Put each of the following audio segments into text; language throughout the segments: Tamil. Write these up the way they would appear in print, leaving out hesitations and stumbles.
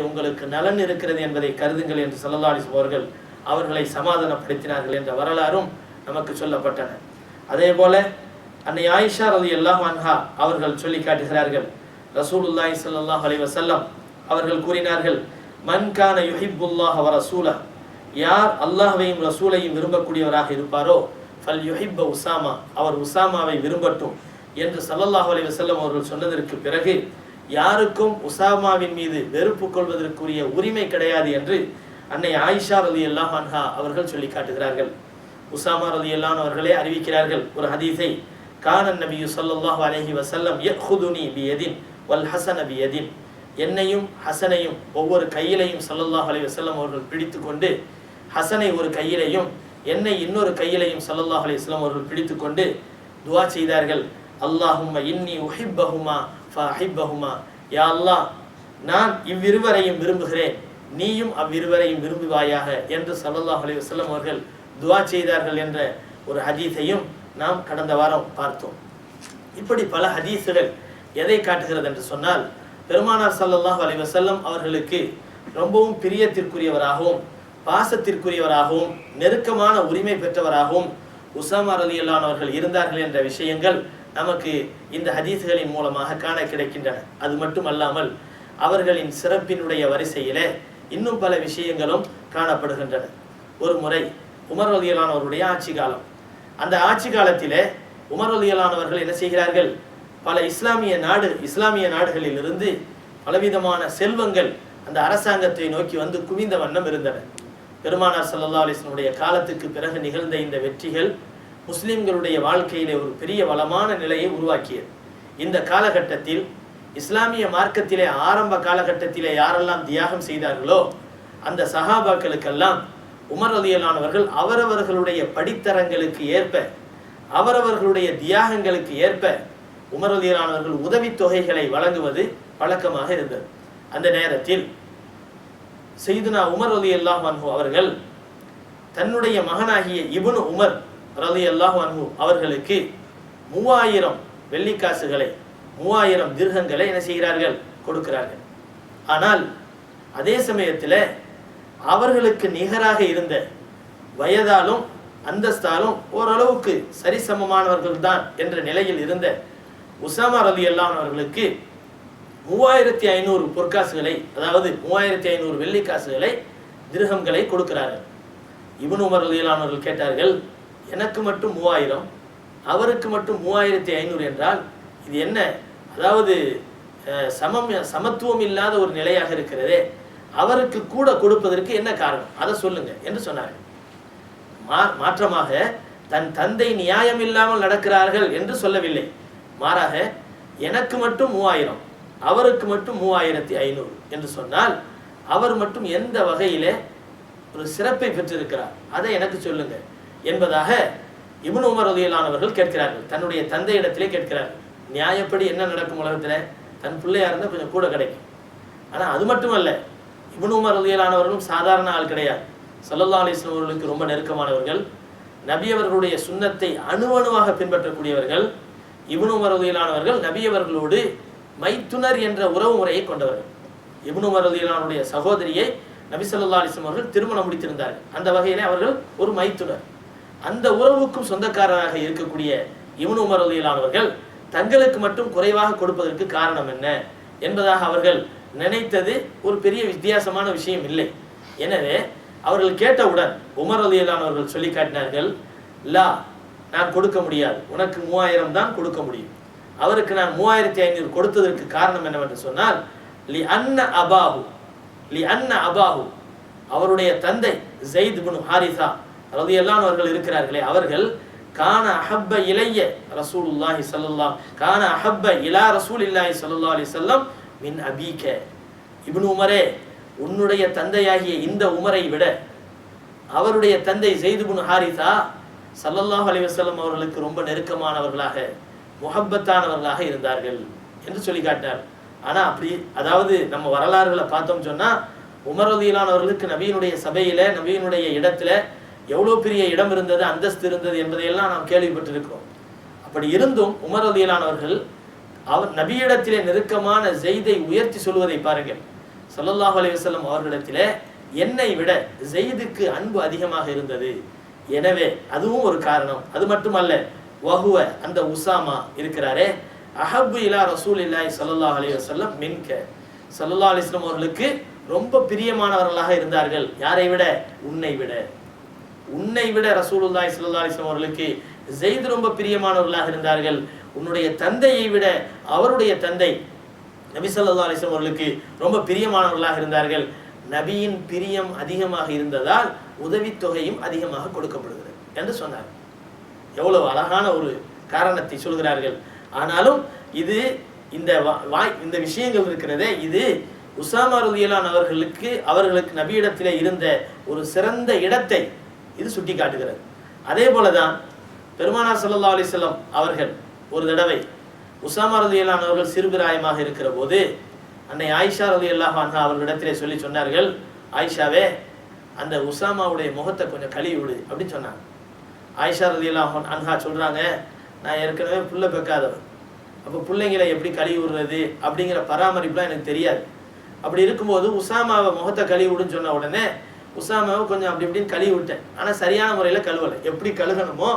உங்களுக்கு நலன் இருக்கிறது என்பதை கருதுங்கள் என்று ஸல்லல்லாஹு அலைஹி வஸல்லம் அவர்களை சமாதானப்படுத்தினார்கள் என்ற வரலாறும் நமக்கு சொல்லப்பட்டன. அதே போல அன்னை ஆயிஷா ரலியல்லாஹு அன்ஹா அவர்கள் சொல்லி காட்டுகிறார்கள், ரசூலுல்லாஹி ஸல்லல்லாஹு அலைஹி வஸல்லம் அவர்கள் கூறினார்கள், மன் கான யுஹிப்புல்லாஹ வ ரசூலஹ, யார் அல்லாஹ்வையும் ரசூலையும் விரும்பக்கூடியவராக இருப்பாரோ ஃபல் யுஹிப்ப உஸாமா, அவர் உஸாமாவை விரும்பட்டும் என்று ஸல்லல்லாஹு அலைஹி வஸல்லம் அவர்கள் சொன்னதற்கு பிறகு யாருக்கும் உஸாமாவின் மீது வெறுப்பு கொள்வதற்குரிய உரிமை கிடையாது என்று அன்னை ஆயிஷா ரலியல்லாஹு அன்ஹா அவர்கள் சொல்லி காட்டுகிறார்கள். உஸாமா ரலியல்லாஹு அன்ஹு அவர்களே அறிவிக்கிறார்கள் ஒரு ஹதீஸை, கானன் நபியு ஸல்லல்லாஹு அலைஹி வஸல்லம் யഖுதுனி பியதின் வல் ஹஸன பியதின், என்னையும் ஹசனையும் ஒவ்வொரு கையிலையும் ஸல்லல்லாஹு அலைஹி வஸல்லம் அவர்கள் பிடித்துக்கொண்டு, ஹசனை ஒரு கையிலையும் என்னை இன்னொரு கையிலையும் ஸல்லல்லாஹு அலைஹி வஸல்லம் அவர்கள் பிடித்துக்கொண்டு துஆ செய்தார்கள், அல்லாஹும்ம இன்னி உஹிப்பஹுமா ஃபஅஹிப்பஹுமா, யா அல்லாஹ் நான் இவ்விருவரையும் விரும்புகிறேன், நீயும் அவ்விருவரையும் விரும்புவாயாக என்று ஸல்லல்லாஹு அலைஹி வஸல்லம் அவர்கள் துஆ செய்தார்கள் என்ற ஒரு ஹதீஸையும் நாம் கடந்த வாரம் பார்த்தோம். இப்படி பல ஹதீஸுகள் எதை காட்டுகிறது என்று சொன்னால், பெருமானார் ஸல்லல்லாஹு அலைஹி வஸல்லம் அவர்களுக்கு ரொம்பவும் பிரியத்திற்குரியவராகவும் பாசத்திற்குரியவராகவும் நெருக்கமான உரிமை பெற்றவராகவும் உஸாமா ரலியல்லாஹு அன்ஹு அவர்கள் இருந்தார்கள் என்ற விஷயங்கள் நமக்கு இந்த ஹதீஸ்களின் மூலமாக காண கிடைக்கின்றன. அது மட்டுமல்லாமல் அவர்களின் சிறப்பினுடைய வரிசையிலே இன்னும் பல விஷயங்களும் காணப்படுகின்றன. ஒரு முறை உமர் ரலியல்லாஹு அன்ஹு அவருடைய ஆட்சி காலம், அந்த ஆட்சி காலத்திலே உமர் ரலியல்லாஹு அன்ஹு அவர்கள் என்ன செய்கிறார்கள், பல இஸ்லாமிய நாடுகளில் இருந்து பலவிதமான செல்வங்கள் அந்த அரசாங்கத்தை நோக்கி வந்து குவிந்த வண்ணம் இருந்தன. பெருமானார் ஸல்லல்லாஹு அலைஹி வஸல்லம் காலத்துக்கு பிறகு நிகழ்ந்த இந்த வெற்றிகள் முஸ்லிம்களுடைய வாழ்க்கையிலே ஒரு பெரிய வளமான நிலையை உருவாக்கியது. இந்த காலகட்டத்தில் இஸ்லாமிய மார்க்கத்திலே ஆரம்ப காலகட்டத்திலே யாரெல்லாம் தியாகம் செய்தார்களோ அந்த சஹாபாக்களுக்கெல்லாம் உமர் ரலியல்லாஹு அன்ஹு அவர்கள் அவரவர்களுடைய படித்தரங்களுக்கு ஏற்ப, அவரவர்களுடைய தியாகங்களுக்கு ஏற்ப உமர் ரலியல்லாஹு அன்ஹு அவர்கள் உதவித்தொகைகளை வழங்குவது பழக்கமாக இருந்தது. அந்த நேரத்தில் சையதுனா உமர் ரலியல்லாஹு அன்ஹு அவர்கள் தன்னுடைய மகனாகிய இப்னு உமர் ரலியல்லாஹு அன்ஹு அவர்களுக்கு 3000 வெள்ளிக்காசுகளை, 3000 திர்ஹங்களை என்ன செய்கிறார்கள், கொடுக்கிறார்கள். ஆனால் அதே சமயத்தில் அவர்களுக்கு நிகராக இருந்த வயதாலும் அந்தஸ்தாலும் ஓரளவுக்கு சரிசமமானவர்கள் தான் என்ற நிலையில் இருந்த உஸாமா ரலியல்லாஹு அன்ஹு அவர்களுக்கு 3500 பொற்காசுகளை, அதாவது 3500 வெள்ளிக்காசுகளை, திர்ஹங்களை கொடுக்கிறார்கள். இப்னு உமர் ரலியல்லாஹு அன்ஹு அவர்கள் கேட்டார்கள், எனக்கு மட்டும் 3000, அவருக்கு மட்டும் 3500 என்றால் இது என்ன, அதாவது சமத்துவம் இல்லாத ஒரு நிலையாக இருக்கிறதே, அவருக்கு கூட கொடுப்பதற்கு என்ன காரணம், அதை சொல்லுங்க என்று சொன்னார்கள். மாற்றமாக தன் தந்தை நியாயம் இல்லாமல் நடக்கிறார்கள் என்று சொல்லவில்லை, மாறாக எனக்கு மட்டும் 3000, அவருக்கு மட்டும் 3500 என்று சொன்னால் அவர் மட்டும் எந்த வகையிலே ஒரு சிறப்பை பெற்றிருக்கிறார், அதை எனக்கு சொல்லுங்க என்பதாக இப்னு உமர் ரலியல்லாஹு அன்ஹு அவர்கள் கேட்கிறார்கள். தன்னுடைய தந்தை இடத்திலே கேட்கிறார்கள். நியாயப்படி என்ன நடக்கும் உலகத்தில், தன் பிள்ளையா இருந்தால் கொஞ்சம் கூட கிடைக்கும். ஆனால் அது மட்டுமல்ல, இப்னு உமர் ரலியல்லாஹு அன்ஹு அவர்களும் சாதாரண ஆள் கிடையாது. ஸல்லல்லாஹு அலைஹி வஸல்லம் அவர்களுக்கு ரொம்ப நெருக்கமானவர்கள், நபி அவர்களுடைய சுன்னத்தை அணுவணுவாக பின்பற்றக்கூடியவர்கள். இப்னு உமர் ரலியல்லாஹு அன்ஹு அவர்கள் நபி அவர்களோடு மைத்துனர் என்ற உறவு முறையை கொண்டவர்கள். இப்னு உமர் ரலியல்லாஹு அன்ஹுடைய சகோதரியை நபி ஸல்லல்லாஹு அலைஹி வஸல்லம் அவர்கள் திருமணம் முடித்திருந்தார்கள். அந்த வகையிலே அவர்கள் ஒரு மைத்துனர். அந்த உறவுக்கும் சொந்தக்காரராக இருக்கக்கூடிய இப்னு உமர் ரலியல்லாஹு அன்ஹு அவர்கள் தங்களுக்கு மட்டும் குறைவாக கொடுப்பதற்கு காரணம் என்ன என்பதாக அவர்கள் நினைத்தது ஒரு பெரிய வித்தியாசமான விஷயம் இல்லை. எனவே அவர்கள் கேட்டவுடன் உமர் ரலியல்லாஹு அன்ஹு அவர்கள் சொல்லி காட்டினார்கள், லா, நான் கொடுக்க முடியாது, உனக்கு 3000 தான் கொடுக்க முடியும். அவருக்கு நான் 3500 கொடுத்ததற்கு காரணம் என்னவென்று சொன்னால், லி அன்ன அபாஹு, அவருடைய தந்தை ஸைத் இப்னு ஹாரிஸா ரலியல்லாஹு அன்ஹு அவர்கள் இருக்கிறார்களே, அவர்கள் கான அஹப்ப இலைய ரசூலுல்லாஹி ஸல்லல்லாஹு, கான அஹப்ப இலா ரசூலில்லாஹி ஸல்லல்லாஹு அலைஹி வஸல்லம் மின் அபீக, இப்னு உமரே, உன்னுடைய தந்தையாகிய இந்த உமரை விட அவருடைய தந்தை ஸைத் இப்னு ஹாரிஸா ஸல்லல்லாஹு அலைஹி வஸல்லம் அவர்களுக்கு ரொம்ப நெருக்கமானவர்களாக, முஹப்பத்தானவர்களாக இருந்தார்கள் என்று சொல்லி காட்டினார். ஆனால் அப்படி, அதாவது நம்ம வரலாறுகளை பார்த்தோம் சொன்னால் உமர் ரலியல்லாஹு அன்ஹு அவர்களுக்கு நபியினுடைய சபையில், நபியினுடைய இடத்துல எவ்வளோ பெரிய இடம் இருந்தது, அந்தஸ்து இருந்தது என்பதையெல்லாம் நாம் கேள்விப்பட்டிருக்கிறோம். அப்படி இருந்தும் உமர் ரலியல்லாஹு அன்ஹு அவர்கள் அவர் நபியிடத்திலே நெருக்கமான ஸைதை உயர்த்தி சொல்வதை பாருங்கள். ஸல்லல்லாஹு அலைஹி வஸல்லம் அவர்களிடத்திலே என்னை விட ஸைதுக்கு அன்பு அதிகமாக இருந்தது. எனவே அதுவும் ஒரு காரணம். அது மட்டுமல்ல, வஹுவ அந்த உசாமா இருக்கிறாரே, அஹப்பு இலா ரசூலில்லாஹி ஸல்லல்லாஹு அலைஹி வஸல்லம் மின்க, ஸல்லல்லாஹு அலைஹி வஸல்லம் அவர்களுக்கு ரொம்ப பிரியமானவர்களாக இருந்தார்கள். யாரை விட? உன்னை விட. உன்னை விட ரசூலுல்லாஹி ஸல்லல்லாஹு அலைஹி வஸல்லம் அவர்களுக்கு ஸைத் ரொம்ப பிரியமானவர்களாக இருந்தார்கள். உன்னுடைய தந்தையை விட அவருடைய தந்தை நபி ஸல்லல்லாஹு அலைஹி வஸல்லம் அவர்களுக்கு ரொம்ப பிரியமானவர்களாக இருந்தார்கள். நபியின் பிரியம் அதிகமாக இருந்ததால் உதவித்தொகையும் அதிகமாக கொடுக்கப்படுகிறது என்று சொன்னார். எவ்வளவு அழகான ஒரு காரணத்தை சொல்கிறார்கள். ஆனாலும் இது இந்த விஷயங்கள் இருக்கிறதே, இது உசாமா ரலியல்லாஹு அவர்களுக்கு நபியிடத்திலே இருந்த ஒரு சிறந்த இடத்தை இது சுட்டி காட்டுகிறது. அதே போலதான் பெருமானார் ஸல்லல்லாஹு அலைஹி வஸல்லம் அவர்கள் ஒரு தடவை உசாமா ரலியல்லாஹு அவர்கள் சிறுபிராயமாக இருக்கிற போது அன்னை ஆயிஷா ரலியல்லாஹு அன்ஹா அவர்களிடத்திலே சொல்லி சொன்னார்கள், ஆயிஷாவே, அந்த உசாமாவுடைய முகத்தை கொஞ்சம் கழுவி விடு அப்படின்னு சொன்னாங்க. ஆயிஷா ரலியல்லாஹு அன்ஹா சொல்றாங்க, நான் ஏற்கனவே புள்ள பெக்காதவர், அப்போ பிள்ளைங்களை எப்படி கழுவி விடுறது அப்படிங்கிற பராமரிப்புலாம் எனக்கு தெரியாது. அப்படி இருக்கும்போது உசாமாவை முகத்தை கழுவி விடுன்னு சொன்ன உடனே உசாமாவை கொஞ்சம் அப்படி இப்படின்னு கழுவி விட்டேன். ஆனால் சரியான முறையில் கழுவலை. எப்படி கழுகணுமோ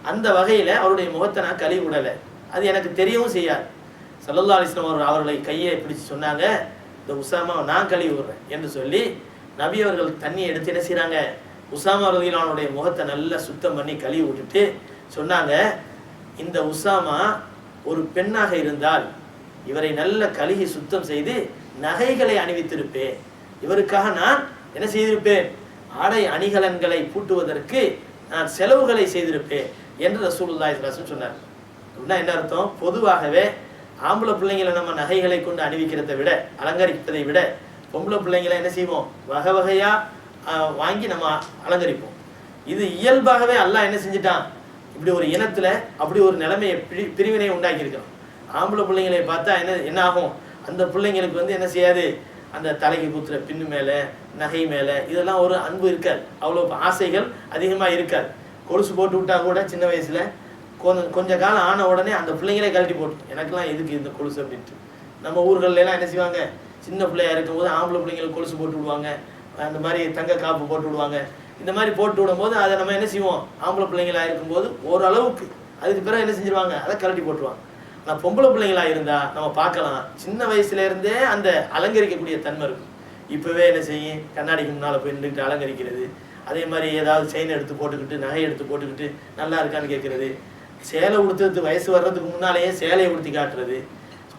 அந்த வகையில் அவருடைய முகத்தை நான் கழுவி விடலை. அது எனக்கு தெரியவும் செய்யாது. ஸல்லல்லாஹு அலைஹி வஸல்லம் அவர்களை கையை பிடிச்சு சொன்னாங்க, இந்த உசாமாவை நான் கழுவி விடுறேன் என்று சொல்லி நபி அவர்கள் தண்ணியை எடுத்து என்ன செய்கிறாங்க, உசாமா ரலியல்லாஹு முகத்தை நல்லா சுத்தம் பண்ணி கழுவி விட்டுட்டு சொன்னாங்க, இந்த உசாமா ஒரு பெண்ணாக இருந்தால் இவரை நல்ல கழுகி சுத்தம் செய்து நகைகளை அணிவித்திருப்பேன். இவருக்காக நான் என்ன செய்திருப்பேன், ஆடை அணிகலன்களை பூட்டுவதற்கு நான் செலவுகளை செய்திருப்பேன் என்று ரசூலுல்லாஹி ஸல்லல்லாஹு அலைஹி வஸல்லம் சொன்னார். அப்படின்னா என்ன அர்த்தம்? பொதுவாகவே ஆம்பளை பிள்ளைங்களை நம்ம நகைகளை கொண்டு அணிவிக்கிறதை விட, அலங்கரிப்பதை விட, பொம்பளை பிள்ளைங்களை என்ன செய்வோம், வகை வகையா வாங்கி நம்ம அலங்கரிப்போம். இது இயல்பாகவே அல்லாஹ் என்ன செஞ்சிட்டான், இப்படி ஒரு இனத்துல அப்படி ஒரு நிலைமையை பிரிவினை உண்டாக்கி இருக்கிறோம். ஆம்பளை பிள்ளைங்களை பார்த்தா என்ன ஆகும், அந்த பிள்ளைங்களுக்கு என்ன செய்யாது, அந்த தலைக்கு குத்துற பின்னு மேலே நகை மேலே இதெல்லாம் ஒரு அன்பு இருக்காது, அவ்வளோ ஆசைகள் அதிகமாக இருக்காது. கொலுசு போட்டு விட்டா கூட சின்ன வயசில் கொஞ்ச காலம் ஆன உடனே அந்த பிள்ளைங்களே கழட்டி போட்டு, எனக்கெல்லாம் எதுக்கு இந்த கொலுசு அப்படின்ட்டு. நம்ம ஊர்கள்லாம் என்ன செய்வாங்க, சின்ன பிள்ளையா இருக்கும்போது ஆம்பளை பிள்ளைங்களுக்கு கொலுசு போட்டு விடுவாங்க, அந்த மாதிரி தங்க காப்பு போட்டு விடுவாங்க. இந்த மாதிரி போட்டு விடும்போது அதை நம்ம என்ன செய்வோம், ஆம்பளை பிள்ளைங்களா இருக்கும்போது ஓரளவுக்கு, அதுக்கு பிறகு என்ன செஞ்சிருவாங்க, அதை கழட்டி போட்டுருவாங்க. ஆனால் பொம்பளை பிள்ளைங்களா இருந்தால் நம்ம பார்க்கலாம், சின்ன வயசுலேருந்தே அந்த அலங்கரிக்கக்கூடிய தன்மை இருக்கும். இப்போவே என்ன செய்யும், கண்ணாடிக்கு முன்னால் போய் நின்றுக்கிட்டு அலங்கரிக்கிறது, அதே மாதிரி ஏதாவது செயின் எடுத்து போட்டுக்கிட்டு நகை எடுத்து போட்டுக்கிட்டு நல்லா இருக்கான்னு கேட்குறது, சேலை உடுத்துறது வயசு வர்றதுக்கு முன்னாலேயே சேலையை உடுத்தி காட்டுறது,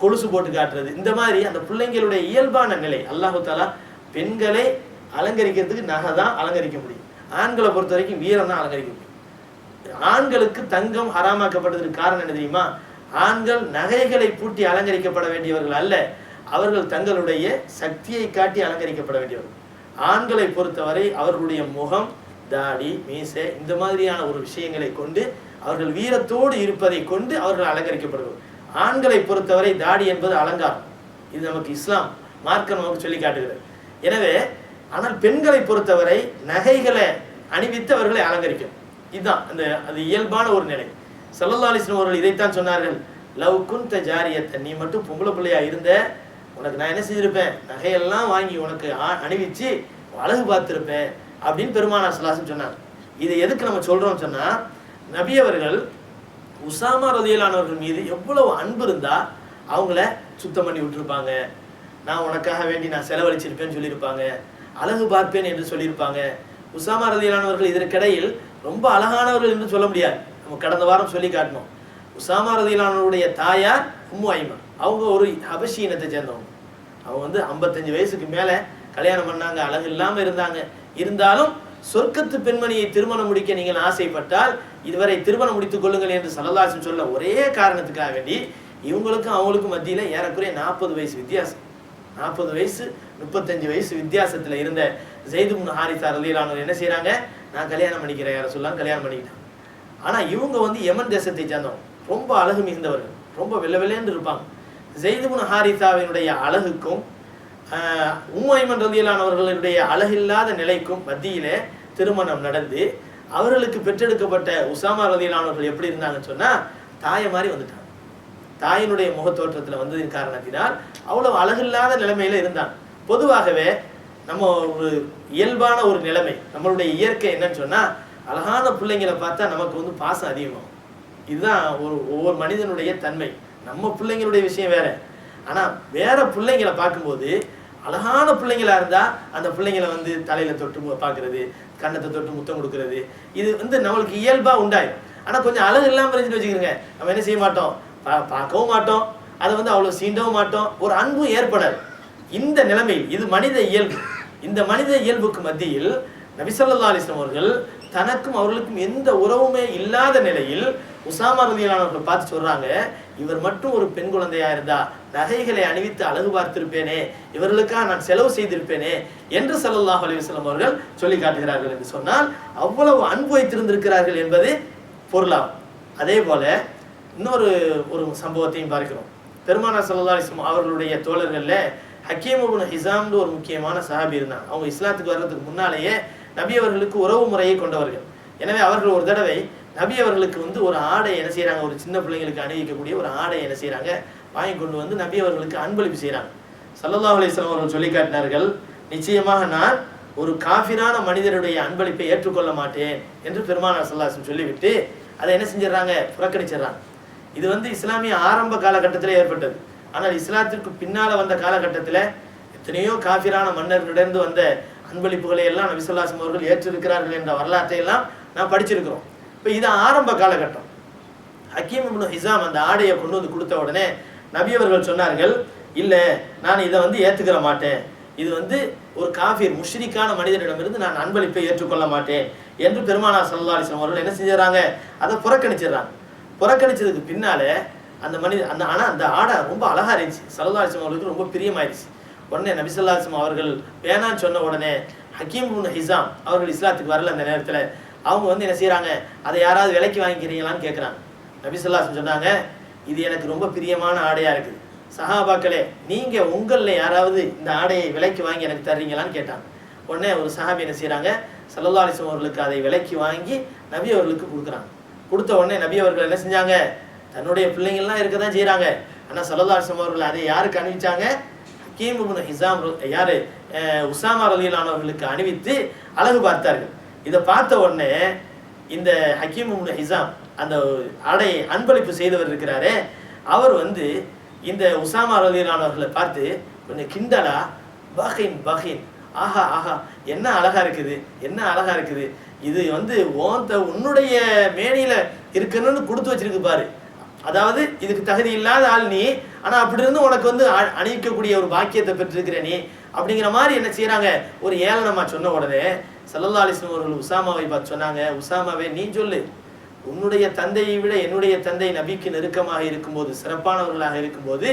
கொலுசு போட்டு காட்டுறது, இந்த மாதிரி அந்த பிள்ளைங்களுடைய இயல்பான நிலை. அல்லாஹு தஆலா பெண்களை அலங்கரிக்கிறதுக்கு நகை தான் அலங்கரிக்க முடியும், ஆண்களை பொறுத்த வரைக்கும் வீரம் தான் அலங்கரிக்க முடியும். ஆண்களுக்கு தங்கம் ஹராமாக்கப்பட்டதுக்கு காரணம் என்ன தெரியுமா, ஆண்கள் நகைகளை பூட்டி அலங்கரிக்கப்பட வேண்டியவர்கள் அல்ல, அவர்கள் தங்களுடைய சக்தியை காட்டி அலங்கரிக்கப்பட வேண்டியவர்கள். ஆண்களை பொறுத்தவரை அவர்களுடைய முகம், தாடி, மீசை இந்த மாதிரியான ஒரு விஷயங்களை கொண்டு அவர்கள் வீரத்தோடு இருப்பதை கொண்டு அவர்கள் அலங்கரிக்கப்படுவார்கள். ஆண்களை பொறுத்தவரை தாடி என்பது அலங்காரம், இது நமக்கு இஸ்லாம் மார்க்கம் நமக்கு சொல்லி காட்டுகிறது. எனவே ஆனால் பெண்களை பொறுத்தவரை நகைகளை அணிவித்து அவர்களை அலங்கரிக்கும், இதுதான் அது இயல்பான ஒரு நிலை. ஸல்லல்லாஹு அலைஹி வஸல்லம் அவர்கள் இதைத்தான் சொன்னார்கள், லவ் குன்த ஜாரியத்தன், நீ மட்டும் பொம்பளை பிள்ளையா இருந்த உனக்கு நான் என்ன செஞ்சிருப்பேன், நகையெல்லாம் வாங்கி உனக்கு அணிவிச்சு அழகு பார்த்துருப்பேன் அப்படின்னு பெருமானார் ஸல்லல்லாஹு அலைஹி வஸல்லம் சொன்னாங்க. இதை எதுக்கு நம்ம சொல்றோம்னு சொன்னா, நபி அவர்கள் உசாமா ரலியல்லாஹு அவர்கள் மீது எவ்வளவு அன்பு இருந்தா அவங்கள சுத்தம் பண்ணி விட்டுருப்பாங்க, நான் உனக்காக வேண்டி நான் செலவழிச்சிருப்பேன்னு சொல்லியிருப்பாங்க, அழகு பார்ப்பேன் என்று சொல்லியிருப்பாங்க. உசாமா ரலியல்லாஹு அவர்கள் இதற்கிடையில் ரொம்ப அழகானவர்கள் என்று சொல்ல முடியாது. நம்ம கடந்த வாரம் சொல்லி காட்டணும், உசாமா ரலியல்லாஹு அவருடைய தாயார் உம்மு ஐமன், அவங்க ஒரு ஹபஷி இனத்தை சேர்ந்தவங்க. அவங்க 55 வயசுக்கு மேலே கல்யாணம் பண்ணாங்க, அழகு இல்லாமல் இருந்தாங்க. இருந்தாலும் சொர்க்கத்து பெண்மணியை திருமணம் முடிக்க நீங்கள் ஆசைப்பட்டால் இதுவரை திருமணம் முடித்துக் கொள்ளுங்கள் என்று ஸல்லல்லாஹு அலைஹி வஸல்லம் சொல்ல ஒரே காரணத்துக்காக வேண்டி இவங்களுக்கும் அவங்களுக்கும் மத்தியில் ஏறக்குறைய 40 வயசு வித்தியாசம். 40 வயசு 35 வயசு வித்தியாசத்தில் இருந்த ஸைத் இப்னு ஹாரிஸா ரலியல்லாஹு அன்ஹு என்ன செய்கிறாங்க, நான் கல்யாணம் பண்ணிக்கிறேன் யார சொல்லலாம், கல்யாணம் பண்ணிக்கிட்டாங்க. ஆனால் இவங்க யமன் தேசத்தை சேர்ந்தவங்க, ரொம்ப அழகு மிகுந்தவர்கள், ரொம்ப வெள்ளை இருப்பாங்க. ஸைத் இப்னு ஹாரிஸாவினுடைய அழகுக்கும் உம்மு ஐமன் ரலியல்லாஹு அவர்களுடைய அழகில்லாத நிலைக்கும் மத்தியிலே திருமணம் நடந்து அவர்களுக்கு பெற்றெடுக்கப்பட்ட உசாமா ரலியல்லாஹு அவர்கள் எப்படி இருந்தாங்கன்னு சொன்னால் தாயை மாதிரி வந்துட்டாங்க. தாயினுடைய முகத்தோற்றத்தில் வந்ததின் காரணத்தினால் அவ்வளவு அழகில்லாத நிலைமையில இருந்தாங்க. பொதுவாகவே நம்ம ஒரு இயல்பான ஒரு நிலைமை, நம்மளுடைய இயற்கை என்னன்னு சொன்னா, அழகான பிள்ளைங்களை பார்த்தா நமக்கு வந்து பாசம் அதிகமாகும். இதுதான் ஒவ்வொரு மனிதனுடைய தன்மை. நம்ம பிள்ளைங்களுடைய விஷயம் வேற. ஆனா வேற பிள்ளைங்களை பார்க்கும்போது அழகான பிள்ளைங்களா இருந்தா அந்த பிள்ளைங்களை வந்து தலையில தொட்டு பார்க்கறது, கண்ணத்தை தொட்டு முத்தம் கொடுக்கறது, இது வந்து நம்மளுக்கு இயல்பா உண்டாயிடும். ஆனா கொஞ்சம் அழகு இல்லாம இருந்துன்னு வச்சுக்கிறோங்க, நம்ம என்ன செய்ய மாட்டோம், பார்க்கவும் மாட்டோம், அதை வந்து அவ்வளவு சீண்டவும் மாட்டோம், ஒரு அன்பும் ஏற்படாது. இந்த நிலைமையில் இது மனித இயல்பு. இந்த மனித இயல்புக்கு மத்தியில் நபி ஸல்லல்லாஹு அலைஹி வஸல்லம் அவர்கள் தனக்கும் அவர்களுக்கும் எந்த உறவுமே இல்லாத நிலையில் உசாமா ரலியல்லாஹு அன்ஹு பார்த்து சொல்றாங்க, இவர் மட்டும் ஒரு பெண் குழந்தையா இருந்தா நகைகளை அணிவித்து அழகு பார்த்திருப்பேனே, இவர்களுக்காக நான் செலவு செய்திருப்பேனே என்று ஸல்லல்லாஹு அலைஹி வஸல்லம் அவர்கள் சொல்லி காட்டுகிறார்கள் என்று சொன்னால் அவ்வளவு அன்பு வைத்திருந்திருக்கிறார்கள் என்பது பொருளாகும். அதே போல இன்னொரு சம்பவத்தையும் பார்க்கிறோம். பெருமானார் ஸல்லல்லாஹு அலைஹி வஸல்லம் அவர்களுடைய தோழர்கள்ல ஹக்கீம் இப்னு ஹிஸாம்னு ஒரு முக்கியமான சஹாபி இருந்தாங்க. அவங்க இஸ்லாத்துக்கு வர்றதுக்கு முன்னாலேயே நபி அவர்களுக்கு உறவு முறையை கொண்டவர்கள். எனவே அவர்கள் ஒரு தடவை நபி அவர்களுக்கு வந்து ஒரு ஆடை என்ன செய்யறாங்க, ஒரு சின்ன பிள்ளைங்களுக்கு அணிவிக்கக்கூடிய ஒரு ஆடை என்ன செய்யறாங்க, வாங்கி கொண்டு வந்து நபி அவர்களுக்கு அன்பளிப்பு செய்யறாங்க. ஸல்லல்லாஹு அலைஹி வஸல்லம் அவர்கள் சொல்லி காட்டினார்கள், நிச்சயமாக நான் ஒரு காஃபிரான மனிதருடைய அன்பளிப்பை ஏற்றுக்கொள்ள மாட்டேன் என்று பெருமானார் ஸல்லல்லாஹு அலைஹி வஸல்லம் சொல்லிவிட்டு அதை என்ன செஞ்சிடறாங்க, புறக்கணிச்சிடறாங்க. இது வந்து இஸ்லாமிய ஆரம்ப காலகட்டத்தில் ஏற்பட்டது. ஆனால் இஸ்லாத்திற்கு பின்னால வந்த காலகட்டத்தில் எத்தனையோ காஃபிரான மன்னர்களிடந்து வந்த அன்பளிப்புகளை எல்லாம் நபி ஸல்லல்லாஹு அலைஹி வஸல்லம் அவர்கள் ஏற்றிருக்கிறார்கள் என்ற வரலாற்றை எல்லாம் நான் படிச்சிருக்கிறோம். இப்போ இது ஆரம்ப காலகட்டம். ஹக்கீம் இப்னு ஹிஸாம் அந்த ஆடையை கொண்டு வந்து கொடுத்த உடனே நபி அவர்கள் சொன்னார்கள், இல்லை நான் இதை வந்து ஏற்றுக்கிற மாட்டேன், இது வந்து ஒரு காஃபிர் முஷ்ரிக்கான மனிதனிடமிருந்து நான் அன்பளிப்பை ஏற்றுக்கொள்ள மாட்டேன் என்று பெருமானார் ஸல்லல்லாஹு அலைஹி வஸல்லம் அவர்கள் என்ன செஞ்சாங்க, அதை புறக்கணிச்சிடறாங்க. புறக்கணிச்சதுக்கு பின்னால அந்த ஆடை ரொம்ப அழகா இருந்துச்சு, ஸல்லல்லாஹு அலைஹி வஸல்லம் அவர்களுக்கு ரொம்ப பிரியமாயிருச்சு. உடனே நபி ஸல்லல்லாஹு அலைஹி வஸல்லம் அவர்கள் வேணான்னு சொன்ன உடனே ஹக்கீம் இப்னு ஹிஸாம் அவர்கள் இஸ்லாத்துக்கு வரல. அந்த நேரத்தில் அவங்க வந்து என்ன செய்யறாங்க, அதை யாராவது விலைக்கு வாங்கிக்கிறீங்களான்னு கேட்குறாங்க. நபி ஸல்லல்லாஹு அலைஹி வஸல்லம் சொன்னாங்க, இது எனக்கு ரொம்ப பிரியமான ஆடையா இருக்குது, சஹாபாக்களே நீங்க உங்களில் யாராவது இந்த ஆடையை விலைக்கு வாங்கி எனக்கு தர்றீங்களான்னு கேட்டாங்க. உடனே ஒரு சஹாபி என்ன செய்யறாங்க, ஸல்லல்லாஹு அலைஹி வஸல்லம் அவர்களுக்கு அதை விலைக்கு வாங்கி நபி அவர்களுக்கு கொடுக்குறாங்க. கொடுத்த உடனே நபி அவர்கள் என்ன செஞ்சாங்க, தன்னுடைய பிள்ளைங்கள்லாம் இருக்க தான் செய்கிறாங்க, ஆனால் ஸல்லல்லாஹு அலைஹி வஸல்லம் அவர்கள் அதை யாருக்கு அணிவிச்சாங்க, ஹக்கீம் இப்னு ஹிஸாம் யாரு உசாமா ரலியல்லாஹு அன்ஹு அவர்களுக்கு அணிவித்து அழகு பார்த்தார்கள். இதை பார்த்த உடனே இந்த ஹக்கீம் இப்னு ஹிஸாம் அந்த ஆடையை அன்பளிப்பு செய்தவர் இருக்கிறாரே, அவர் வந்து இந்த உசாமா ரலியல்லாஹு அன்ஹு அவர்களை பார்த்து கொஞ்சம் கிண்டலா, பஹின் பஹின், ஆஹா ஆஹா என்ன அழகா இருக்குது, என்ன அழகா இருக்குது, இது வந்து உன்னுடைய மேனியில இருக்கணும்னு கொடுத்து வச்சிருக்கு பாரு, அதாவது இதுக்கு தகுதி இல்லாத ஆள் நீ, ஆனா அப்படி இருந்து உனக்கு வந்து அணிவிக்கக்கூடிய ஒரு பாக்கியத்தை பெற்றிருக்கிற நீ அப்படிங்கிற மாதிரி என்ன செய்யறாங்க, ஒரு ஏளனமா சொன்ன உடனே ஸல்லல்லாஹு அலைஹி வஸல்லம் அவர்கள் உசாமாவை பார்த்து சொன்னாங்க, உசாமாவே நீ சொல்லு, உன்னுடைய தந்தையை விட என்னுடைய தந்தை நபிக்கு நெருக்கமாக இருக்கும்போது, சிறப்பானவர்களாக இருக்கும்போது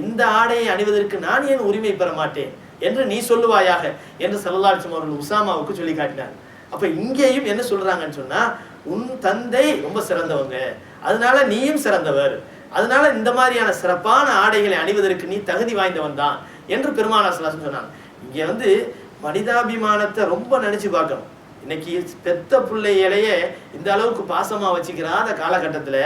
இந்த ஆடையை அணிவதற்கு நான் ஏன் உரிமை பெற மாட்டேன் என்று நீ சொல்லுவாயாக என்று ஸல்லல்லாஹு அலைஹி வஸல்லம் அவர்கள் உசாமாவுக்கு சொல்லி காட்டினார். அப்ப இங்கேயும் என்ன சொல்றாங்கன்னு சொன்னா, உன் தந்தை ரொம்ப சிறந்தவங்க, அதனால நீயும் சிறந்தவர், அதனால இந்த மாதிரியான சிறப்பான ஆடைகளை அணிவதற்கு நீ தகுதி வாய்ந்தவன் தான் என்று பெருமானார் ஸல்லல்லாஹு அலைஹி வஸல்லம் சொன்னாங்க. இங்க வந்து மனிதாபிமானத்தை ரொம்ப நினைச்சு பார்க்கணும். இன்னைக்கு பெத்த பிள்ளைகளையே இந்த அளவுக்கு பாசமா வச்சுக்கிறாத காலகட்டத்துல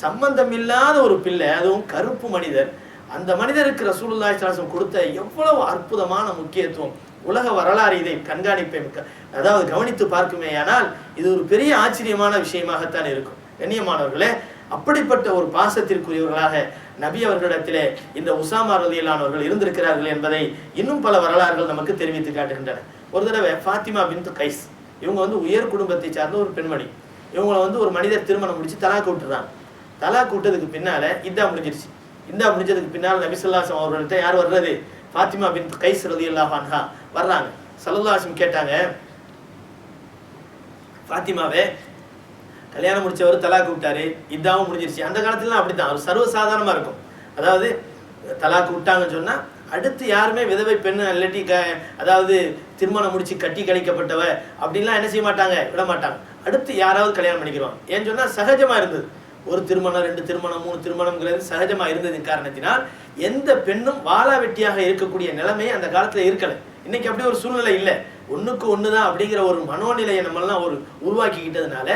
சம்பந்தம் இல்லாத ஒரு பிள்ளை, அதுவும் கருப்பு மனிதர், அந்த மனிதருக்கு ரசூலுல்லாஹி ஸல்லல்லாஹு அலைஹி வஸல்லம் கொடுத்த எவ்வளவு அற்புதமான முக்கியத்துவம், உலக வரலாறு இதை அதாவது கவனித்து பார்க்குமேயானால் இது ஒரு பெரிய ஆச்சரியமான விஷயமாகத்தான் இருக்கும். கண்ணியமானவர்களே, அப்படிப்பட்ட ஒரு பாசத்திற்குரியவர்களாக நபி அவர்களிடத்திலே இந்த உசாமா ரலியல்லாஹு அன்ஹு இருந்திருக்கிறார்கள் என்பதை இன்னும் பல வரலாறுகள் நமக்கு தெரிவித்து காட்டுகின்றன. ஒரு தடவை ஃபாத்திமா பின்த் கைஸ், இவங்க வந்து உயர் குடும்பத்தை சார்ந்த ஒரு பெண்மணி, இவங்களை வந்து ஒரு மனிதர் திருமணம் முடிச்சு தலாக் விட்டுறாங்க. தலாக் விட்டதுக்கு பின்னால இதா முடிஞ்சிருச்சு. இதா முடிஞ்சதுக்கு பின்னால் நபி ஸல்லல்லாஹு அலைஹி வஸல்லம் அவர்கள்ட்ட யார் வர்றது, ஃபாத்திமா பின்த் கைஸ் ரலியல்லாஹு அன்ஹா வர்றாங்க. ஸல்லல்லாஹு அலைஹி வஸல்லம் கேட்டாங்க, ஃபாத்திமாவே கல்யாணம் முடிச்சவர் தலாக்கு விட்டாரு, இதாவும் முடிஞ்சிருச்சு. அந்த காலத்துலாம் அப்படித்தான், ஒரு சர்வசாதாரணமா இருக்கும். அதாவது தலாக்கு விட்டாங்கன்னு சொன்னா அடுத்து யாருமே விதவை பெண்ணு இல்லாட்டி அதாவது திருமணம் முடிச்சு கட்டி கழிக்கப்பட்டவ அப்படின்லாம் என்ன செய்ய மாட்டாங்க, விட மாட்டாங்க. அடுத்து யாராவது கல்யாணம் பண்ணிக்கிறோம். ஏன்னு சொன்னா சகஜமா இருந்தது, ஒரு திருமணம், 2 திருமணம், 3 திருமணம்ங்கிறது சகஜமா இருந்ததின் காரணத்தினால் எந்த பெண்ணும் வாழா வெட்டியாக இருக்கக்கூடிய நிலைமை அந்த காலத்துல இருக்கலை. இன்னைக்கு அப்படி ஒரு சூழ்நிலை இல்லை, ஒண்ணுக்கு ஒண்ணுதான் அப்படிங்கிற ஒரு மனோநிலையை நம்மெல்லாம் ஒரு உருவாக்கிக்கிட்டதுனால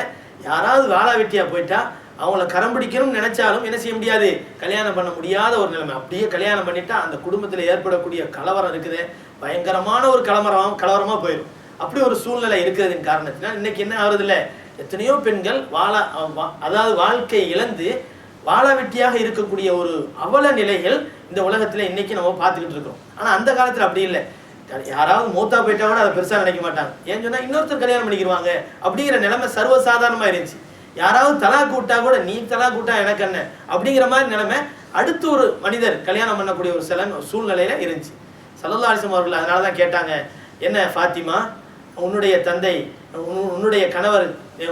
யாராவது வாழா வெட்டியா போயிட்டா அவங்கள கரம் பிடிக்கணும்னு நினைச்சாலும் என்ன செய்ய முடியாது, கல்யாணம் பண்ண முடியாத ஒரு நிலைமை. அப்படியே கல்யாணம் பண்ணிட்டா அந்த குடும்பத்தில் ஏற்படக்கூடிய கலவரம் இருக்குது, பயங்கரமான ஒரு கலவரமா போயிடும். அப்படி ஒரு சூழ்நிலை இருக்கிறதின் காரணத்தினால் இன்னைக்கு என்ன ஆகுறது இல்லை, எத்தனையோ பெண்கள் அதாவது வாழ்க்கை இழந்து வாழாவெட்டியாக இருக்கக்கூடிய ஒரு அவல நிலைகள் இந்த உலகத்துல இன்னைக்கு நம்ம பார்த்துக்கிட்டு இருக்கோம். ஆனா அந்த காலத்துல அப்படி இல்லை. யாராவது மூத்தா போயிட்டா கூட அதை பெருசா நினைக்க மாட்டாங்க. ஏன்னு சொன்னா இன்னொருத்தர் கல்யாணம் பண்ணிக்கிடுவாங்க அப்படிங்கிற நிலைமை சர்வசாதாரணமா இருந்துச்சு. யாராவது தலாக்கு விட்டா கூட நீ தலாக்கு விட்டா எனக்கு என்ன அப்படிங்கிற மாதிரி நிலைமை அடுத்து ஒரு மனிதர் கல்யாணம் பண்ணக்கூடிய ஒரு சில சூழ்நிலையில இருந்துச்சு. ஸல்லல்லாஹு அலைஹி வஸல்லம் அவர்கள் அதனாலதான் கேட்டாங்க, என்ன ஃபாத்திமா, உன்னுடைய தந்தை உன்னுடைய கணவர்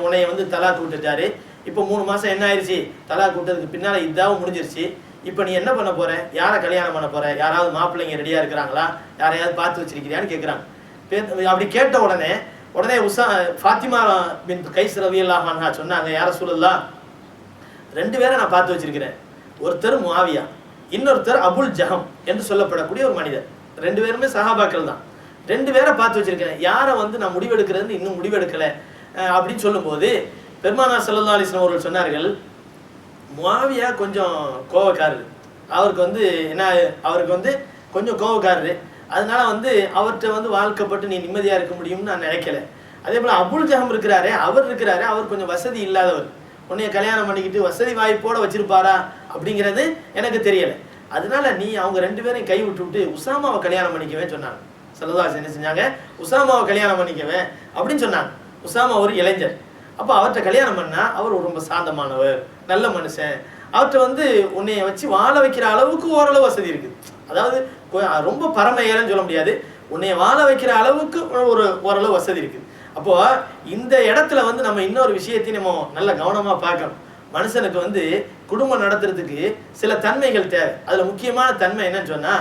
உன்னைய தலாக்கு விட்டுட்டாரு, இப்போ 3 மாசம் என்ன ஆயிடுச்சு, தலாக்கு விட்டதுக்கு பின்னால இதாவும் முடிஞ்சிருச்சு, இப்போ நீ என்ன பண்ண போற, யாரை கல்யாணம் பண்ண போற, யாராவது மாப்பிள்ளைங்க ரெடியா இருக்கிறாங்களா, யாரையாவது பார்த்து வச்சிருக்கிறியான்னு கேட்குறாங்க. அப்படி கேட்ட உடனே ஃபாத்திமா பின்த் கைஸ் ரலியல்லாஹு அன்ஹா சொன்னாங்க, யா ரசூலல்லாஹ், 2 பேரை நான் பார்த்து வச்சிருக்கிறேன். ஒருத்தர் முஆவியா, இன்னொருத்தர் அபுல் ஜஹம் என்று சொல்லப்படக்கூடிய ஒரு மனிதர். 2 பேருமே சஹாபாக்கள் தான். 2 பேரை பார்த்து வச்சிருக்கிறேன். யாரை நான் முடிவெடுக்கிறதுன்னு இன்னும் முடிவெடுக்கல அப்படின்னு சொல்லும்போது பெருமானார் ஸல்லல்லாஹு அலைஹி வஸல்லம் அவர்கள் சொன்னார்கள், முஆவியா கொஞ்சம் கோவக்காரரு, அவருக்கு என்ன, அவருக்கு கொஞ்சம் கோவக்காரரு, அதனால அவர்கிட்ட வாழ்க்கைப்பட்டு நீ நிம்மதியா இருக்க முடியும்னு நான் நினைக்கல. அதே போல அபுல் ஜஹம் இருக்கிறாரு, அவர் கொஞ்சம் வசதி இல்லாதவர், உன்னைய கல்யாணம் பண்ணிக்கிட்டு வசதி வாய்ப்போட வச்சிருப்பாரா அப்படிங்கிறது எனக்கு தெரியல. அதனால நீ அவங்க 2 பேரையும் கை விட்டு உசாமாவை கல்யாணம் பண்ணிக்கவே சொன்னாங்க. ஸல்லல்லாஹு அலைஹி வஸல்லம் என்ன செஞ்சாங்க, உசாமாவை கல்யாணம் பண்ணிக்கவே அப்படின்னு சொன்னாங்க. உசாமா ஒரு இளைஞர். அப்போ அவர்கிட்ட கல்யாணம் பண்ணா அவர் ரொம்ப சாந்தமானவர், நல்ல மனுஷன், அவர்கிட்ட உன்னைய வச்சு வாழ வைக்கிற அளவுக்கு ஓரளவு வசதி இருக்கு. அதாவது ரொம்ப பரம ஏழைன்னு சொல்ல முடியாது, உன்னைய வாழ வைக்கிற அளவுக்கு ஓரளவு வசதி இருக்கு. அப்போ இந்த இடத்துல நம்ம இன்னொரு விஷயத்தையும் நம்ம நல்ல கவனமா பார்க்கணும். மனுஷனுக்கு குடும்பம் நடத்துறதுக்கு சில தன்மைகள் தேவை. அதுல முக்கியமான தன்மை என்னன்னு சொன்னா,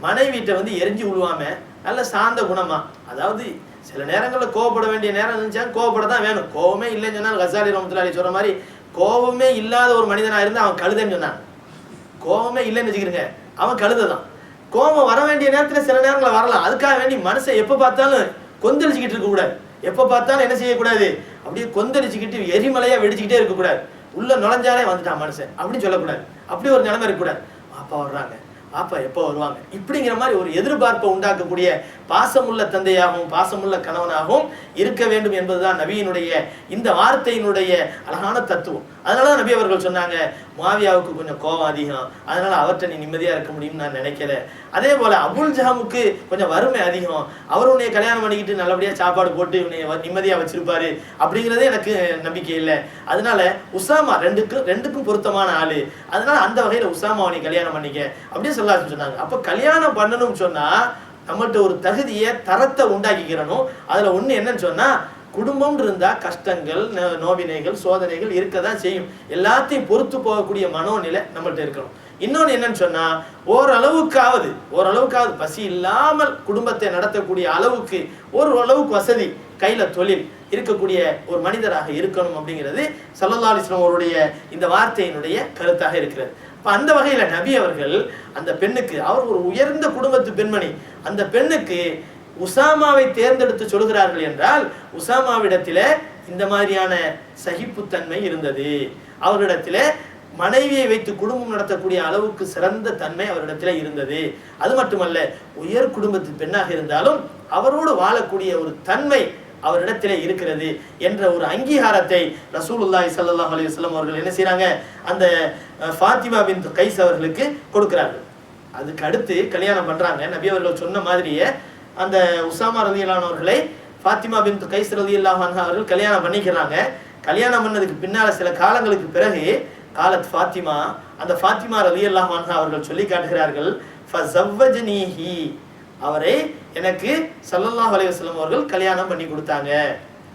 மனைவிட்ட எரிஞ்சு விழுவாம நல்ல சாந்த குணமா, அதாவது சில நேரங்களில் கோவப்பட வேண்டிய நேரம் இருந்துச்சா கோவப்பட தான் வேணும். கோவமே இல்லைன்னு சொன்னால் கசாலி ரஹ்மத்துல்லாஹி அலைஹி சொல்ற மாதிரி கோவமே இல்லாத ஒரு மனிதனா இருந்து அவன் கழுதைன்னு சொன்னான். கோவமே இல்லைன்னு வச்சுக்கிறீங்க, அவன் கழுதை தான். கோவம் வர வேண்டிய நேரத்துல சில நேரங்களில் வரலாம். அதுக்காக வேண்டி மனுஷன் எப்ப பார்த்தாலும் கொந்தளிச்சுக்கிட்டு இருக்க கூடாது. எப்ப பார்த்தாலும் என்ன செய்யக்கூடாது, அப்படியே கொந்தளிச்சுக்கிட்டு எரிமலையா வெடிச்சுக்கிட்டே இருக்கக்கூடாது. உள்ள நுழைஞ்சாலே வந்துட்டான் மனுஷன் அப்படின்னு சொல்லக்கூடாது. அப்படி ஒரு நிலைமை இருக்கக்கூடாது. அப்பா வர்றாங்க, அப்பா எப்போ வருவாங்க இப்படிங்கிற மாதிரி ஒரு எதிர்பார்ப்பை உண்டாக்கக்கூடிய பாசமுள்ள தந்தையாகவும் பாசமுள்ள கணவனாகவும் இருக்க வேண்டும் என்பதுதான் நபியினுடைய இந்த வார்த்தையினுடைய அழகான தத்துவம். அதனாலதான் நபி அவர்கள் சொன்னாங்க, முஆவியாவுக்கு கொஞ்சம் கோபம் அதிகம், அதனால அவர்கிட்ட நீ நிம்மதியா இருக்க முடியும்னு நான் நினைக்கல. அதே போல அபுல் ஜஹமுக்கு கொஞ்சம் வறுமை அதிகம், அவர் உன்னைய கல்யாணம் பண்ணிக்கிட்டு நல்லபடியா சாப்பாடு போட்டு உன்னைய நிம்மதியா வச்சிருப்பாரு அப்படிங்கிறதே எனக்கு நம்பிக்கை இல்லை. அதனால உசாமா ரெண்டுக்கும் பொருத்தமான ஆளு, அதனால அந்த வகையில உசாமா நீ கல்யாணம் பண்ணிக்க அப்படின்னு சொன்னாங்க. அப்ப கல்யாணம் பண்ணணும்னு சொன்னா நம்மள்ட்ட ஒரு தகுதியை தரத்தை உண்டாக்கிக்கிறணும். அதுல ஒண்ணு என்னன்னு சொன்னா, குடும்பம் இருந்தா கஷ்டங்கள் நோவினைகள் சோதனைகள் இருக்கதான் செய்யும். எல்லாத்தையும் பொறுத்து போகக்கூடிய மனோநிலை நம்மள்ட்ட இருக்கணும். இன்னொன்னு என்னன்னு சொன்னா, ஓரளவுக்காவது பசி இல்லாமல் குடும்பத்தை நடத்தக்கூடிய அளவுக்கு ஓரளவுக்கு வசதி கையில தொழில் இருக்கக்கூடிய ஒரு மனிதராக இருக்கணும் அப்படிங்கிறது ஸல்லல்லாஹு அலைஹி வஸல்லம் அவருடைய இந்த வார்த்தையினுடைய கருத்தாக இருக்கிறது. அந்த வகையில நபி அவர்கள் அந்த பெண்ணுக்கு, அவர் ஒரு உயர்ந்த குடும்பத்து பெண்மணி, அந்த பெண்ணுக்கு உசாமாவை தேர்ந்தெடுத்து சொல்கிறார்கள் என்றால் உசாமாவிடத்தில இந்த மாதிரியான சகிப்புத்தன்மை இருந்தது. அவரிடத்தில மனைவியை வைத்து குடும்பம் நடத்தக்கூடிய அளவுக்கு சிறந்த தன்மை அவரிடத்தில இருந்தது. அது மட்டுமல்ல, உயர் குடும்பத்து பெண்ணாக இருந்தாலும் அவரோடு வாழக்கூடிய ஒரு தன்மை அவரிடத்திலே இருக்கிறது என்ற ஒரு அங்கீகாரத்தை ரசூலுல்லாஹி ஸல்லல்லாஹு அலைஹி வஸல்லம் அவர்கள் என்ன செய்றாங்க, அந்த ஃபாத்திமா பின்த் கைஸ் அவர்களுக்கு கொடுக்கிறார்கள். அதுக்கு அடுத்து கல்யாணம் பண்றாங்க. நபி அவர்கள் சொன்ன மாதிரியே அந்த உசாமா ரலியல்லாஹு அன்ஹு அவர்களை ஃபாத்திமா பின்த் கைஸ் ரலியல்லாஹு அன்ஹா அவர்கள் கல்யாணம் பண்ணிக்கிறாங்க. கல்யாணம் பண்ணதுக்கு பின்னால சில காலங்களுக்கு பிறகு காலத் ஃபாத்திமா, அந்த ஃபாத்திமா ரலியல்லாஹு அன்ஹா அவர்கள் சொல்லி காட்டுகிறார்கள், ஃபஸவ்வஜ்னீஹி, அவரை எனக்கு ஸல்லல்லாஹு அலைஹி வஸல்லம் அவர்கள் கல்யாணம் பண்ணி கொடுத்தாங்க.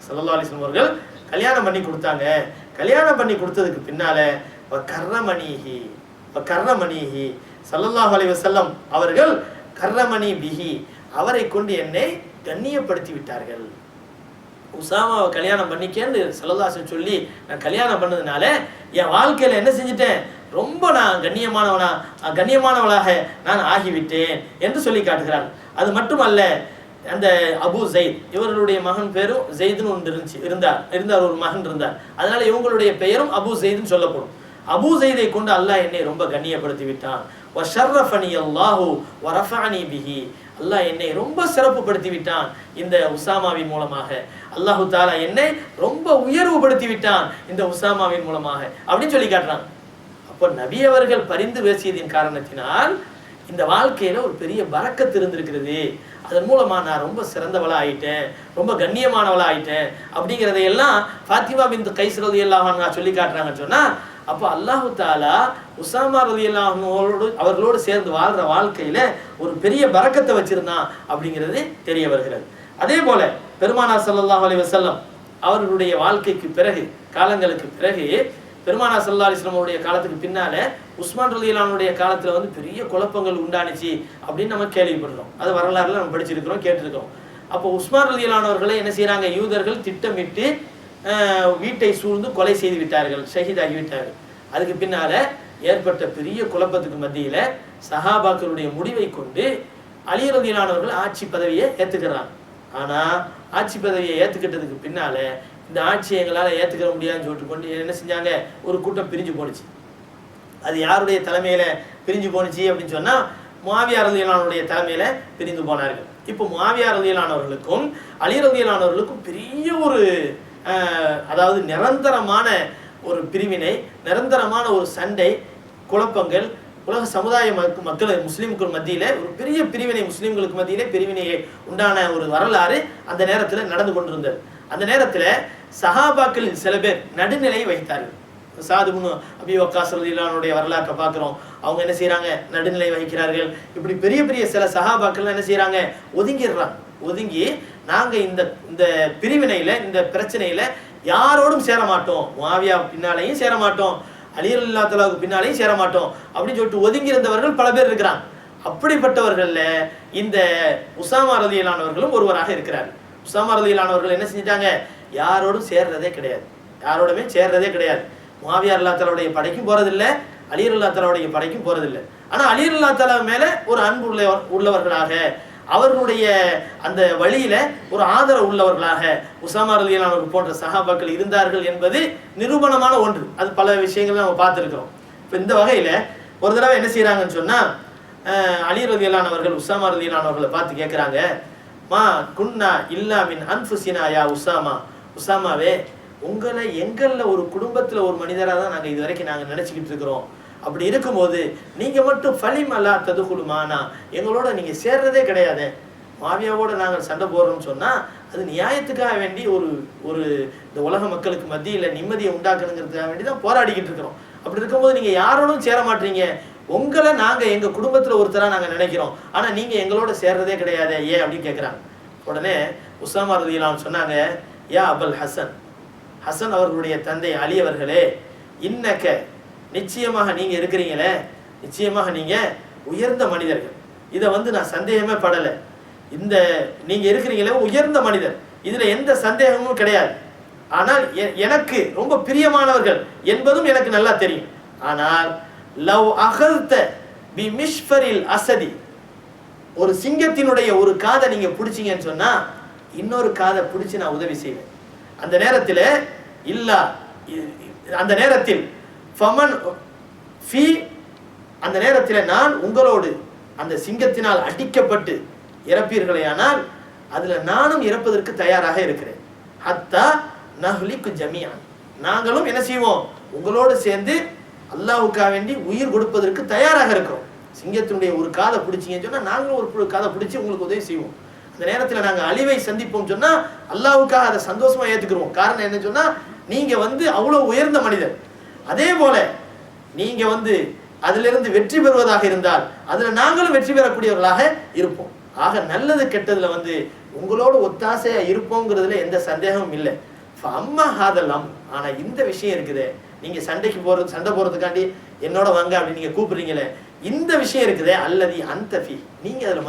ஸல்லல்லாஹு அலைஹி வஸல்லம் அவர்கள் கல்யாணம் பண்ணி கொடுத்தாங்க. கல்யாணம் பண்ணி கொடுத்ததுக்கு பின்னால கர்ரமணிஹி ஸல்லல்லாஹு அலைஹி வஸல்லம் அவர்கள் கர்ரமணி பிஹி, அவரை கொண்டு என்னை கண்ணியப்படுத்தி விட்டார்கள். உசாமாவை கல்யாணம் பண்ணிக்கேன்னு ஸல்லல்லாஹு அலைஹி வஸல்லம் சொல்லி நான் கல்யாணம் பண்ணதுனால என் வாழ்க்கையில என்ன செஞ்சுட்டேன், ரொம்ப நான் கண்ணியமானவளாக நான் ஆகிவிட்டேன் என்று சொல்லி காட்டுகிறார். அது மட்டுமல்ல, அந்த அபு ஜெயித், இவர்களுடைய மகன் பேரும் ஜெயித்னு ஒன்று இருந்தார் ஒரு மகன் இருந்தார். அதனால இவங்களுடைய பெயரும் அபு ஜெயித்னு சொல்லப்படும். அபு ஜெயிதை கொண்டு அல்லாஹ் என்னை ரொம்ப கண்ணியப்படுத்தி விட்டான். வஷர்ரஃபனி அல்லாஹு வரஃபஅனி பிஹி, அல்லாஹ் என்னை ரொம்ப சிறப்புப்படுத்தி விட்டான் இந்த உசாமாவின் மூலமாக, அல்லாஹு தாலா என்னை ரொம்ப உயர்வுபடுத்தி விட்டான் இந்த உசாமாவின் மூலமாக அப்படின்னு சொல்லி காட்டுறாங்க. அப்போ நபி அவர்கள் பரிந்து பேசியதின் காரணத்தினால் இந்த வாழ்க்கையில ஒரு பெரிய பரக்கத்து இருந்திருக்கிறது. அதன் மூலமா நான் ரொம்ப சிறந்தவளா ஆயிட்டேன், ரொம்ப கண்ணியமானவளா ஆயிட்டேன் அப்படிங்கிறதையெல்லாம் ஃபாத்திமா பின்த் கைஸ் ரலியல்லாஹு அன்ஹா சொல்லி காட்டுறாங்கன்னு சொன்னா, அப்போ அல்லாஹு தாலா உசாமா ரலியல்லாஹு அன்ஹு அவர்களோடு சேர்ந்து வாழ்ற வாழ்க்கையில ஒரு பெரிய பரக்கத்தை வச்சிருந்தான் அப்படிங்கிறது தெரிய வருகிறது. அதே போல பெருமானார் ஸல்லல்லாஹு அலைஹி வஸல்லம் அவர்களுடைய வாழ்க்கைக்கு பிறகு, காலங்களுக்கு பிறகு, பெருமானார் ஸல்லல்லாஹு அலைஹி வஸல்லம் அவருடைய காலத்துக்கு பின்னால உஸ்மான் ரலியல்லாஹு அன்ஹுடைய காலத்துல வந்து பெரிய குழப்பங்கள் உண்டானுச்சு அப்படின்னு நம்ம கேள்விப்படுறோம். அது வரலாறுல நம்ம படிச்சிருக்கிறோம், கேட்டிருக்கிறோம். அப்போ உஸ்மான் ரலியல்லாஹு அன்ஹு அவர்களை என்ன செய்யறாங்க, யூதர்கள் திட்டமிட்டு வீட்டை சூழ்ந்து கொலை செய்து விட்டார்கள், ஷஹீதாகி விட்டார்கள். அதுக்கு பின்னால ஏற்பட்ட பெரிய குழப்பத்துக்கு மத்தியில சஹாபாக்களுடைய முடிவை கொண்டு அலி ரலியல்லாஹு அன்ஹு அவர்கள் ஆட்சி பதவியை ஏத்துக்கிறாங்க. ஆனா ஆட்சி பதவியை ஏத்துக்கிட்டதுக்கு பின்னால இந்த ஆட்சியை எங்களால் ஏத்துக்கிற முடியாதுன்னு சொல்லிட்டு கொண்டு என்ன செஞ்சாங்க, ஒரு கூட்டம் பிரிஞ்சு போனுச்சு. அது யாருடைய தலைமையில பிரிஞ்சு போனுச்சு அப்படின்னு சொன்னா, முஆவியா ரலியல்லாஹு அன்ஹுடைய தலைமையில பிரிந்து போனார்கள். இப்போ முஆவியா ரலியல்லாஹு அன்ஹு அவர்களுக்கும் அலி ரலியல்லாஹு அன்ஹு அவர்களுக்கும் பெரிய ஒரு அதாவது நிரந்தரமான ஒரு பிரிவினை, நிரந்தரமான ஒரு சண்டை, குழப்பங்கள், உலக சமுதாய மக்கள் முஸ்லிம்கள் மத்தியில ஒரு பெரிய பிரிவினை, முஸ்லிம்களுக்கு மத்தியிலே பிரிவினையை உண்டான ஒரு வரலாறு அந்த நேரத்தில் நடந்து கொண்டிருந்தது. அந்த நேரத்தில் சஹாபாக்களில் சில பேர் நடுநிலை வைத்தார்கள். சாது இப்னு அபீ வக்காஸ் ரலியல்லாஹு அன்ஹுடைய வரலாற்றை பார்க்குறோம். அவங்க என்ன செய்யறாங்க, நடுநிலை வகிக்கிறார்கள். இப்படி பெரிய பெரிய சில சஹாபாக்கள் என்ன செய்யறாங்க, ஒதுங்கிடுறாங்க. ஒதுங்கி நாங்க இந்த பிரிவினையில, இந்த பிரச்சனையில யாரோடும் சேர மாட்டோம், முஆவியா பின்னாலையும் சேர மாட்டோம், அலி ரலியல்லாஹு தஆலாவுக்கு பின்னாலையும் சேர மாட்டோம் அப்படின்னு சொல்லிட்டு ஒதுங்கி இருந்தவர்கள் பல பேர் இருக்கிறாங்க. அப்படிப்பட்டவர்கள்ல இந்த உசாமா ரலியல்லாஹு அன்ஹு அவர்களும் ஒருவராக இருக்கிறார். உசாமா ரலியல்லாஹு அன்ஹு அவர்கள் என்ன செஞ்சிட்டாங்க, யாரோடும் சேர்றதே கிடையாது, யாரோடுமே சேர்றதே கிடையாது. முஆவியா ரலியல்லாஹு தஆலாவுடைய படைக்கும் போறதில்லை, அலி ரலியல்லாஹு தஆலாவுடைய படைக்கும் போறதில்லை. ஆனா அலி ரலியல்லாஹு தஆலா மேல ஒரு அன்பு உள்ளவர்களாக, அவர்களுடைய அந்த வழியில ஒரு ஆதரவு உள்ளவர்களாக உசாமா ரலியல்லாஹு அன்ஹு போன்ற சஹாபாக்கள் இருந்தார்கள் என்பது நிரூபணமான ஒன்று. அது பல விஷயங்கள் நம்ம பார்த்துருக்கிறோம். இப்போ இந்த வகையில ஒரு தடவை என்ன செய்யறாங்கன்னு சொன்னா, அலி ரலியல்லாஹு அன்ஹு அவர்கள் உசாமா ரலியல்லாஹு அன்ஹு அவர்களை பார்த்து கேட்கிறாங்க, மா குன்னா இல்லா மின் அன்ஃபுசினா யா உசாமா, உசாமாவே உங்களை எங்கள்ல ஒரு குடும்பத்துல ஒரு மனிதராக தான் நாங்கள் இது வரைக்கும் நாங்கள் நினைச்சுக்கிட்டு இருக்கிறோம். அப்படி இருக்கும்போது நீங்க மட்டும் ஃபலிம் அல்லா ததுகுலுமானா, எங்களோட நீங்க சேர்றதே கிடையாது, மாவியாவோட நாங்கள் சண்டை போடுறோம்னு சொன்னா அது நியாயத்துக்காக வேண்டி ஒரு இந்த உலக மக்களுக்கு மத்தியில் நிம்மதியை உண்டாக்கணுங்கிறதுக்காக வேண்டி தான் போராடிக்கிட்டு இருக்கிறோம். அப்படி இருக்கும்போது நீங்க யாரோடும் சேர மாட்டீங்க, உங்களை நாங்க எங்க குடும்பத்துல ஒருத்தரா நாங்க நினைக்கிறோம், ஆனா நீங்க எங்களோட சேர்றதே கிடையாது, ஏன் அப்படின்னு கேட்குறாங்க. உடனே உசாமா ரலியல்லாஹு அன்ஹு சொன்னாங்க, யா அபுல் ஹசன், ஹசன் அவர்களுடைய தந்தை அலி அவர்களே, இன்னக்க நிச்சயமாக நீங்க இருக்கிறீங்களே, நிச்சயமாக நீங்க உயர்ந்த மனிதர்கள், இதை நான் சந்தேகமே படலை. இந்த நீங்க இருக்கிறீங்களே உயர்ந்த மனிதர், இதுல எந்த சந்தேகமும் கிடையாது. ஆனால் எனக்கு ரொம்ப பிரியமானவர்கள் என்பதும் எனக்கு நல்லா தெரியும். ஆனால் லவ் அகல்த பி மிஷ்ஃபரில் அசதி, ஒரு சிங்கத்தினுடைய ஒரு காதை நீங்க பிடிச்சிங்கன்னு சொன்னா இன்னொரு காதை பிடிச்சு நான் உதவி செய்வேன். அந்த நேரத்தில் இல்லா, அந்த நேரத்தில் ஃபமன் ஃபி, அந்த நேரத்தில் நான் உங்களோடு அந்த சிங்கத்தினால் அடிக்கப்பட்டு இறப்பீர்களே, ஆனால் அதுல நானும் இறப்பதற்கு தயாராக இருக்கிறேன். ஹத்தா நஹ்லிக்கு ஜமியான், நாங்களும் என்ன செய்வோம், உங்களோடு சேர்ந்து அல்லாஹ்வுக்காக வேண்டி உயிர் கொடுப்பதற்கு தயாராக இருக்கிறோம். சிங்கத்தினுடைய ஒரு காதை பிடிச்சிங்கன்னு சொன்னா நாங்களும் ஒரு காதை பிடிச்சி உங்களுக்கு உதவி செய்வோம். அந்த நேரத்தில் நாங்கள் அழிவை சந்திப்போம் சொன்னா அல்லாஹ்வுக்காக அதை சந்தோஷமா ஏற்றுக்கிறோம். காரணம் என்ன சொன்னா, நீங்க அவ்வளோ உயர்ந்த மனிதர், அதே போல நீங்க அதிலிருந்து வெற்றி பெறுவதாக இருந்தால் அதுல நாங்களும் வெற்றி பெறக்கூடியவர்களாக இருப்போம். ஆக நல்லது கெட்டதுல உங்களோட ஒத்தாசையா இருப்போங்கிறதுல எந்த சந்தேகமும் இல்லை. அம்மா ஹாதல்லாம், ஆனா இந்த விஷயம் இருக்குதே, நீங்க சண்டை போறதுக்காண்டி என்னோட வாங்க அப்படின்னு நீங்க கூப்பிடுறீங்களே, இந்த விஷயம் இருக்குதே, அல்லதி அந்தஃபி, நீங்க அதுல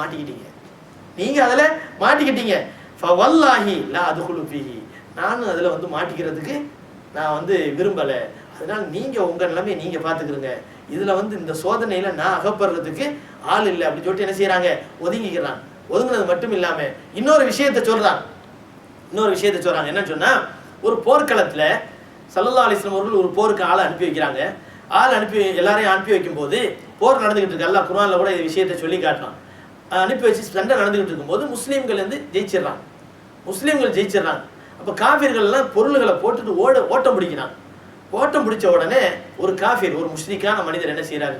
மாட்டிக்கிட்டீங்க. ஃபவல்லாஹி லா அதுகுலு ஃபீஹி, நானும் அதுல மாட்டிக்கிறதுக்கு நான் விரும்பல. அதனால நீங்க உங்க நிலைமையை நீங்க பாத்துக்கிறீங்க, இதுல இந்த சோதனையில நான் அகப்படுறதுக்கு ஆள் இல்லை அப்படின்னு சொல்லிட்டு என்ன செய்யறாங்க, ஒதுங்கிக்கிறாங்க. ஒதுங்கினது மட்டும் இல்லாம இன்னொரு விஷயத்த சொல்றாங்க. என்னன்னு சொன்னா, ஒரு போர்க்களத்துல ஸல்லல்லாஹு அலைஹி வஸல்லம் அவர்கள் ஒரு போருக்கு ஆளை அனுப்பி வைக்கிறாங்க. எல்லாரையும் அனுப்பி வைக்கும் போது போர் நடந்துகிட்டு இருக்கு. அல்லாஹ் குர்ஆன்ல கூட இந்த விஷயத்தை சொல்லி காட்டுறான். அனுப்பி வச்சு சண்டை நடந்துகிட்டு இருக்கும்போது முஸ்லீம்கள் வந்து ஜெயிச்சிடுறாங்க. அப்போ காஃபிர்கள் எல்லாம் பொருள்களை போட்டுட்டு ஓட்டம் பிடிக்கிறாங்க. ஓட்டம் பிடிச்ச உடனே ஒரு காஃபிர், ஒரு முஸ்லிக்கான மனிதர் என்ன செய்யறாரு